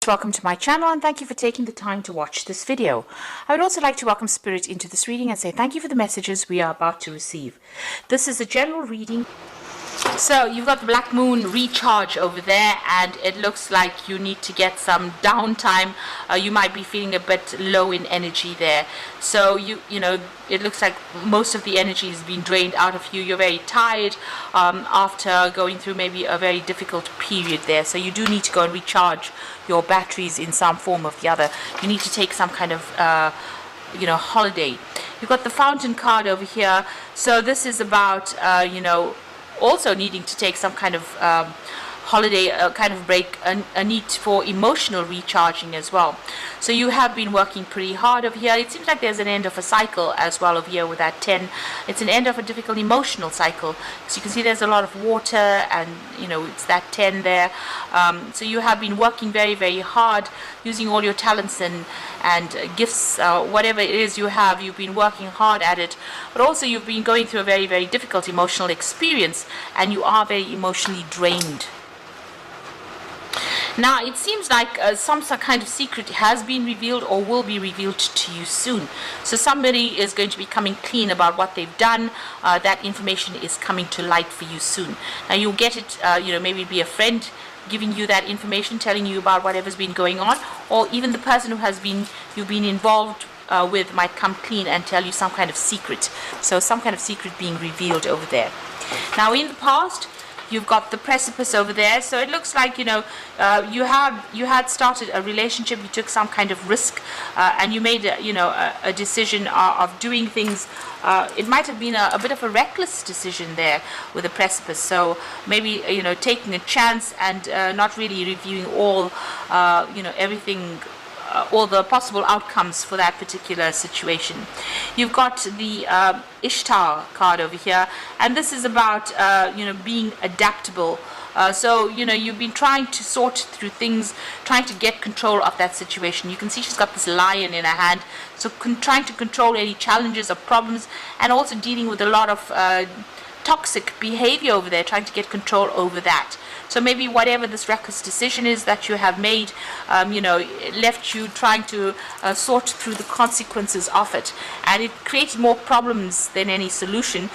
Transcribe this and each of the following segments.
Welcome to my channel and thank you for taking the time to watch this video. I would also like to welcome Spirit into this reading and say thank you for the messages we are about to receive. This is a general reading. So you've got the Black Moon recharge over there, and it looks like you need to get some downtime. You might be feeling a bit low in energy there. So you know, it looks like most of the energy has been drained out of you. You're very tired after going through maybe a very difficult period there. So you do need to go and recharge your batteries in some form or the other. You need to take some kind of holiday. You've got the Fountain card over here. So this is about also needing to take some kind of holiday, kind of break, a need for emotional recharging as well. So you have been working pretty hard over here. It seems like there's an end of a cycle as well over here with that 10. It's an end of a difficult emotional cycle. So you can see there's a lot of water, and it's that 10 there. So you have been working very, very hard, using all your talents and gifts, whatever it is you have. You've been working hard at it, but also you've been going through a very, very difficult emotional experience, and you are very emotionally drained. Now it seems like some kind of secret has been revealed or will be revealed to you soon. So somebody is going to be coming clean about what they've done. That information is coming to light for you soon. Now you'll get it, maybe be a friend giving you that information, telling you about whatever's been going on, or even the person who you've been involved with might come clean and tell you some kind of secret. So some kind of secret being revealed over there. Now in the past, you've got the precipice over there. So it looks like you had started a relationship. You took some kind of risk, and you made a decision of doing things. It might have been a bit of a reckless decision there with the precipice. So maybe taking a chance and not really reviewing all everything. All the possible outcomes for that particular situation. You've got the Ishtar card over here, and this is about being adaptable. So you've been trying to sort through things, trying to get control of that situation. You can see she's got this lion in her hand, so trying to control any challenges or problems, and also dealing with a lot of toxic behavior over there, trying to get control over that. So maybe whatever this reckless decision is that you have made, left you trying to sort through the consequences of it, and it created more problems than any solution.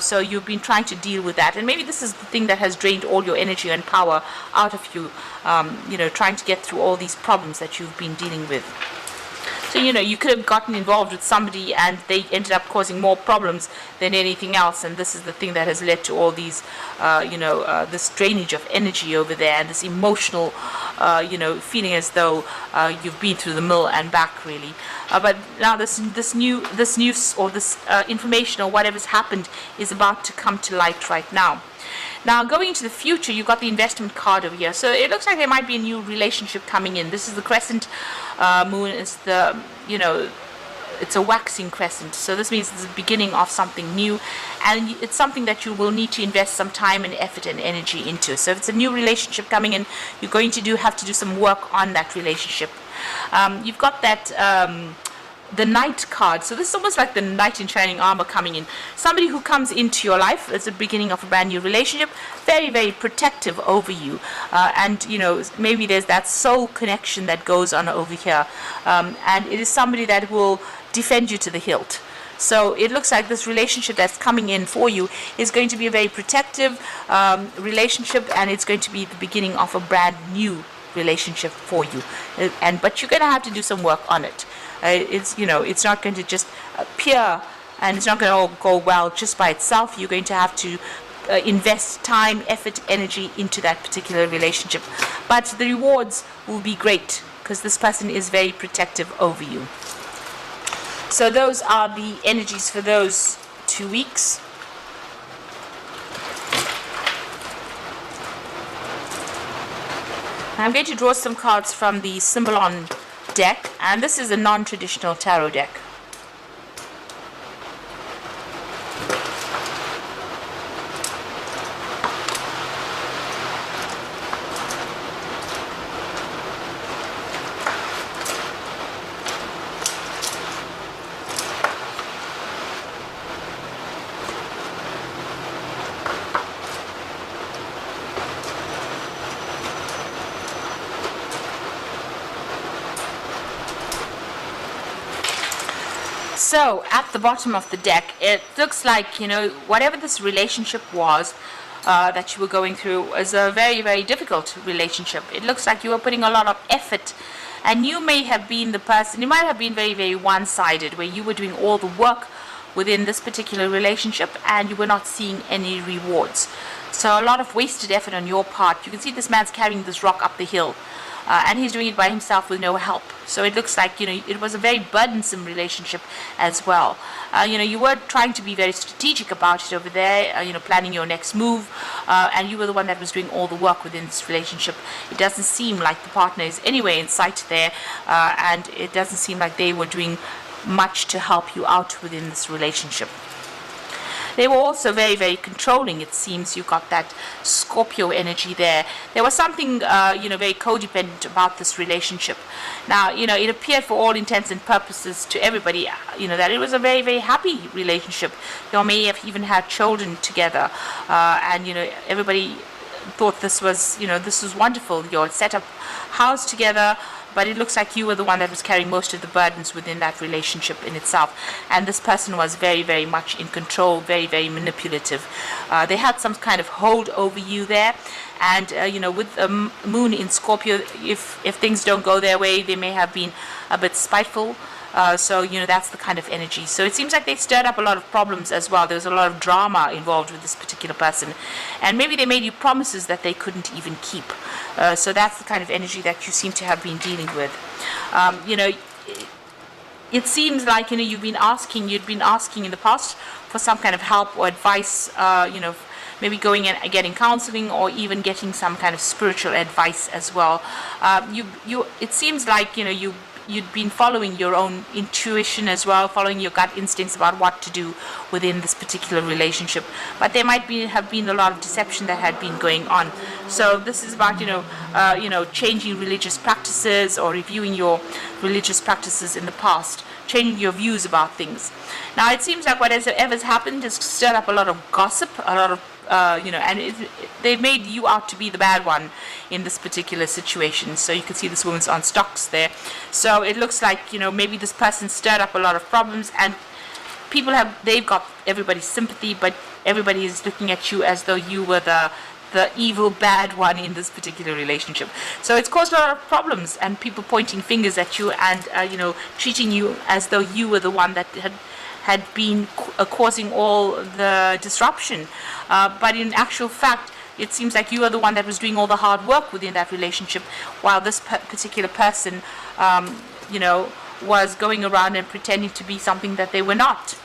So you've been trying to deal with that, and maybe this is the thing that has drained all your energy and power out of you. Trying to get through all these problems that you've been dealing with. So you could have gotten involved with somebody and they ended up causing more problems than anything else, and this is the thing that has led to all these this drainage of energy over there, and this emotional feeling as though you've been through the mill and back, really. But now this news or this information or whatever's happened is about to come to light right now. Now, going into the future, you've got the investment card over here. So it looks like there might be a new relationship coming in. This is the crescent moon. It's the, it's a waxing crescent. So this means it's the beginning of something new. And it's something that you will need to invest some time and effort and energy into. So if it's a new relationship coming in, you're going to have to do some work on that relationship. You've got that... the Knight card. So this is almost like the knight in shining armor coming in. Somebody who comes into your life as the beginning of a brand new relationship, very, very protective over you. And maybe there's that soul connection that goes on over here. And it is somebody that will defend you to the hilt. So it looks like this relationship that's coming in for you is going to be a very protective relationship, and it's going to be the beginning of a brand new relationship for you. But you're going to have to do some work on it. It's not going to just appear, and it's not going to all go well just by itself. You're going to have to invest time, effort, energy into that particular relationship. But the rewards will be great because this person is very protective over you. So those are the energies for those 2 weeks. I'm going to draw some cards from the Symbolon deck, and this is a non-traditional tarot deck. So at the bottom of the deck, it looks like, whatever this relationship was that you were going through was a very, very difficult relationship. It looks like you were putting a lot of effort, and you may have been the person, you might have been very, very one-sided, where you were doing all the work within this particular relationship and you were not seeing any rewards. So a lot of wasted effort on your part. You can see this man's carrying this rock up the hill. And he's doing it by himself with no help. So it looks like, it was a very burdensome relationship as well. You were trying to be very strategic about it over there, planning your next move, and you were the one that was doing all the work within this relationship. It doesn't seem like the partner is anywhere in sight there, and it doesn't seem like they were doing much to help you out within this relationship. They were also very, very controlling, it seems. You got that Scorpio energy there. There was something, very codependent about this relationship. Now, it appeared for all intents and purposes to everybody, that it was a very, very happy relationship. They may have even had children together. And everybody thought this was wonderful. You all set up house together. But it looks like you were the one that was carrying most of the burdens within that relationship in itself. And this person was very, very much in control, very, very manipulative. They had some kind of hold over you there. And, with the moon in Scorpio, if things don't go their way, they may have been a bit spiteful. So, that's the kind of energy. So it seems like they stirred up a lot of problems as well. There was a lot of drama involved with this particular person. And maybe they made you promises that they couldn't even keep. So that's the kind of energy that you seem to have been dealing with. It seems like, you'd been asking in the past for some kind of help or advice, maybe going and getting counseling or even getting some kind of spiritual advice as well. It seems like, you'd been following your own intuition as well, following your gut instincts about what to do within this particular relationship. But there might have been a lot of deception that had been going on. So this is about, changing religious practices or reviewing your religious practices in the past, changing your views about things. Now, it seems like whatever's happened has stirred up a lot of gossip, a lot of and they've made you out to be the bad one in this particular situation. So you can see this woman's on stocks there. So it looks like, maybe this person stirred up a lot of problems, and they've got everybody's sympathy, but everybody is looking at you as though you were the evil bad one in this particular relationship. So it's caused a lot of problems, and people pointing fingers at you and, treating you as though you were the one that had been causing all the disruption. But in actual fact, it seems like you are the one that was doing all the hard work within that relationship, while this particular person, was going around and pretending to be something that they were not.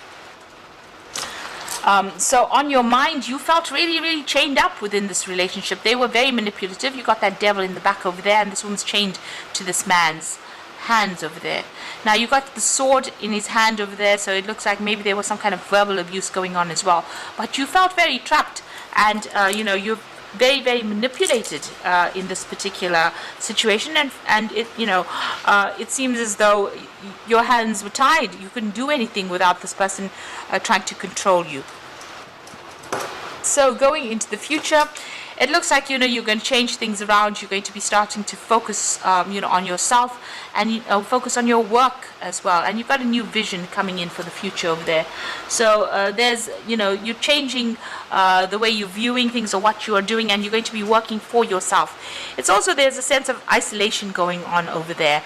So on your mind, you felt really, really chained up within this relationship. They were very manipulative. You got that devil in the back over there, and this woman's chained to this man's hands over there. Now you got the sword in his hand over there, so it looks like maybe there was some kind of verbal abuse going on as well. But you felt very trapped, and you're very, very manipulated in this particular situation, and it seems as though your hands were tied. You couldn't do anything without this person trying to control you. So going into the future, it looks like you're going to change things around. You're going to be starting to focus on yourself, and focus on your work as well. And you've got a new vision coming in for the future over there. So there's you're changing the way you're viewing things or what you are doing, and you're going to be working for yourself. It's also, there's a sense of isolation going on over there,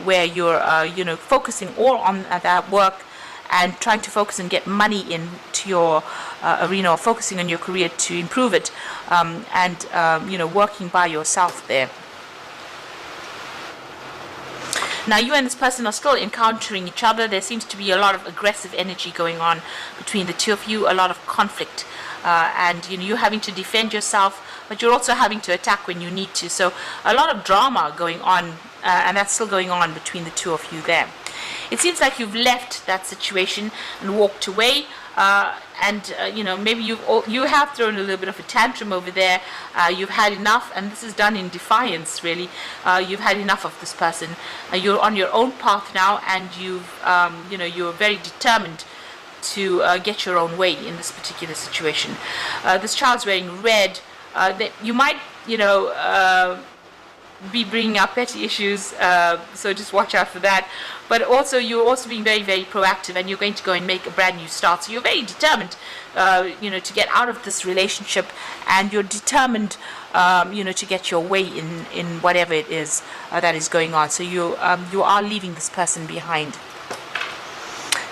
where you're focusing all on that work and trying to focus and get money into your arena, or focusing on your career to improve it, and working by yourself there. Now you and this person are still encountering each other. There seems to be a lot of aggressive energy going on between the two of you, a lot of conflict, and you're having to defend yourself, but you're also having to attack when you need to. So a lot of drama going on, and that's still going on between the two of you there. It seems like you've left that situation and walked away, and maybe you have thrown a little bit of a tantrum over there. You've had enough, and this is done in defiance, really. You've had enough of this person. You're on your own path now, and you're very determined to get your own way in this particular situation. This child's wearing red. You might be bringing up petty issues, so just watch out for that. But also, you're also being very, very proactive, and you're going to go and make a brand new start. So you're very determined, to get out of this relationship, and you're determined, to get your way in whatever it is that is going on. So you are leaving this person behind.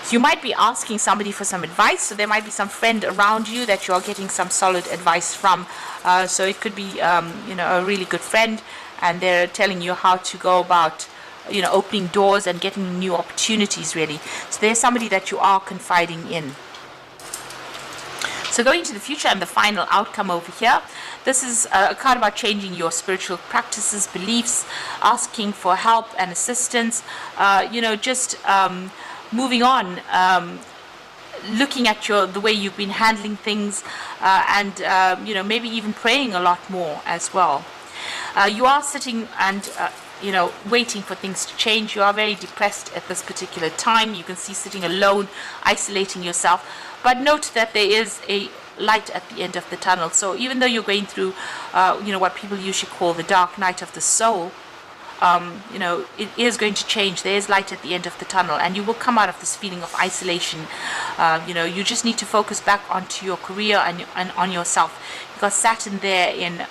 So you might be asking somebody for some advice. So there might be some friend around you that you're getting some solid advice from. So it could be, a really good friend, and they're telling you how to go about, opening doors and getting new opportunities, really. So there's somebody that you are confiding in. So going to the future and the final outcome over here, this is a card about changing your spiritual practices, beliefs, asking for help and assistance, just moving on, looking at the way you've been handling things, and maybe even praying a lot more as well. You are sitting and waiting for things to change. You are very depressed at this particular time. You can see sitting alone, isolating yourself. But note that there is a light at the end of the tunnel. So even though you're going through, what people usually call the dark night of the soul, it is going to change. There is light at the end of the tunnel, and you will come out of this feeling of isolation. You just need to focus back onto your career and on yourself. You've got Saturn there in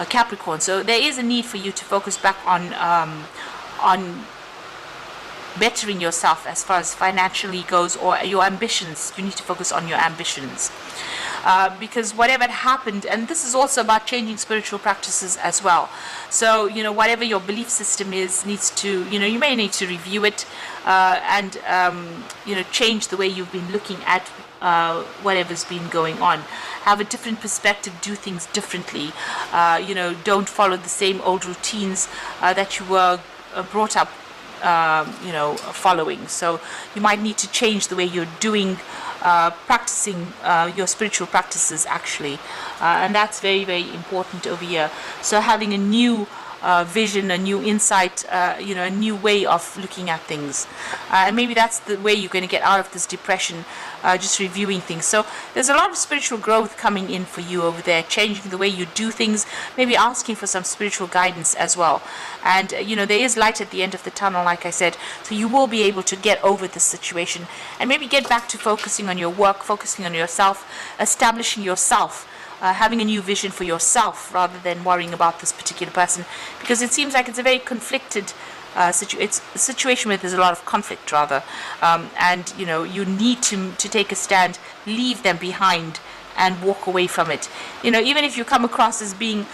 Capricorn, so there is a need for you to focus back on bettering yourself as far as financially goes, or your ambitions. You need to focus on your ambitions. Because whatever happened, and this is also about changing spiritual practices as well. So, whatever your belief system is, needs to, you may need to review it, and, change the way you've been looking at whatever's been going on. Have a different perspective, do things differently. Don't follow the same old routines that you were brought up, following. So you might need to change the way you're doing, practicing your spiritual practices, actually, and that's very, very important over here. So having a new vision, a new insight, a new way of looking at things, and maybe that's the way you're going to get out of this depression, just reviewing things. So there's a lot of spiritual growth coming in for you over there, changing the way you do things, maybe asking for some spiritual guidance as well. And there is light at the end of the tunnel, like I said, so you will be able to get over this situation and maybe get back to focusing on your work, focusing on yourself, establishing yourself, having a new vision for yourself rather than worrying about this particular person, because it seems like it's a very conflicted it's a situation where there's a lot of conflict, rather, and you need to take a stand, leave them behind, and walk away from it. Even if you come across as being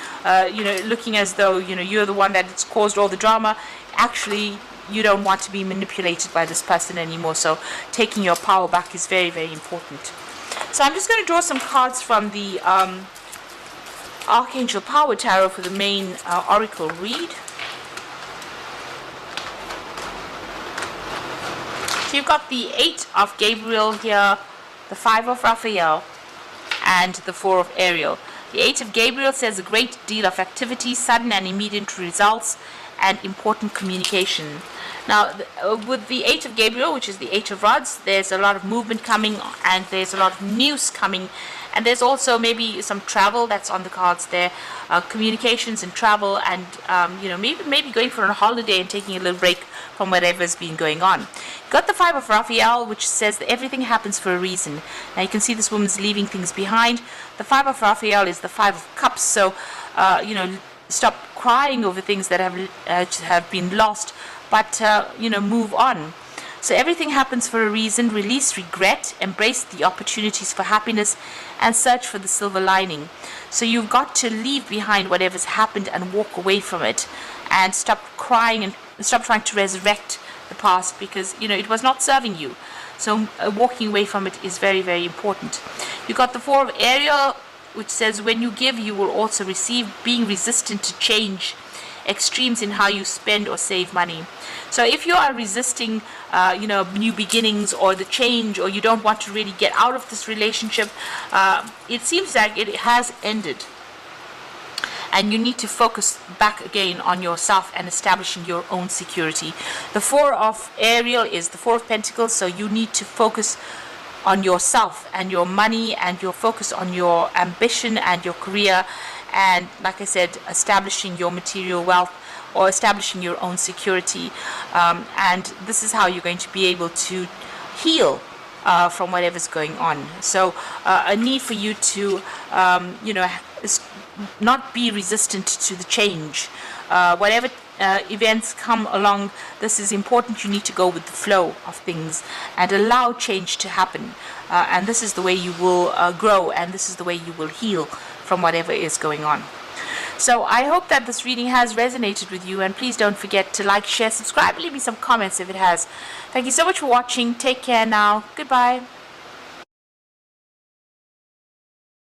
looking as though you're the one that's caused all the drama, actually you don't want to be manipulated by this person anymore. So taking your power back is very, very important. So I'm just going to draw some cards from the Archangel Power Tarot for the main oracle read. So you've got the 8 of Gabriel here, the 5 of Raphael, and the 4 of Ariel. The 8 of Gabriel says a great deal of activity, sudden and immediate results, and important communication. Now, with the 8 of Gabriel, which is the 8 of Rods, there's a lot of movement coming, and there's a lot of news coming, and there's also maybe some travel that's on the cards there, communications and travel, and maybe going for a holiday and taking a little break from whatever's been going on. Got the 5 of Raphael, which says that everything happens for a reason. Now you can see this woman's leaving things behind. The 5 of Raphael is the 5 of Cups, so stop crying over things that have been lost, but move on. So everything happens for a reason. Release regret, embrace the opportunities for happiness, and search for the silver lining. So you've got to leave behind whatever's happened and walk away from it, and stop crying and stop trying to resurrect the past, because it was not serving you. So walking away from it is very, very important. You got the 4 of Ariel, which says when you give, you will also receive. Being resistant to change, extremes in how you spend or save money. So if you are resisting new beginnings or the change, or you don't want to really get out of this relationship, it seems like it has ended, and you need to focus back again on yourself and establishing your own security. The 4 of Ariel is the 4 of Pentacles, so you need to focus on yourself and your money, and your focus on your ambition and your career, and like I said, establishing your material wealth or establishing your own security. And this is how you're going to be able to heal from whatever's going on. So a need for you to, not be resistant to the change. Whatever events come along, this is important. You need to go with the flow of things and allow change to happen. And this is the way you will grow, and this is the way you will heal from whatever is going on. So I hope that this reading has resonated with you, and please don't forget to like, share, subscribe, leave me some comments if it has. Thank you so much for watching. Take care now. Goodbye.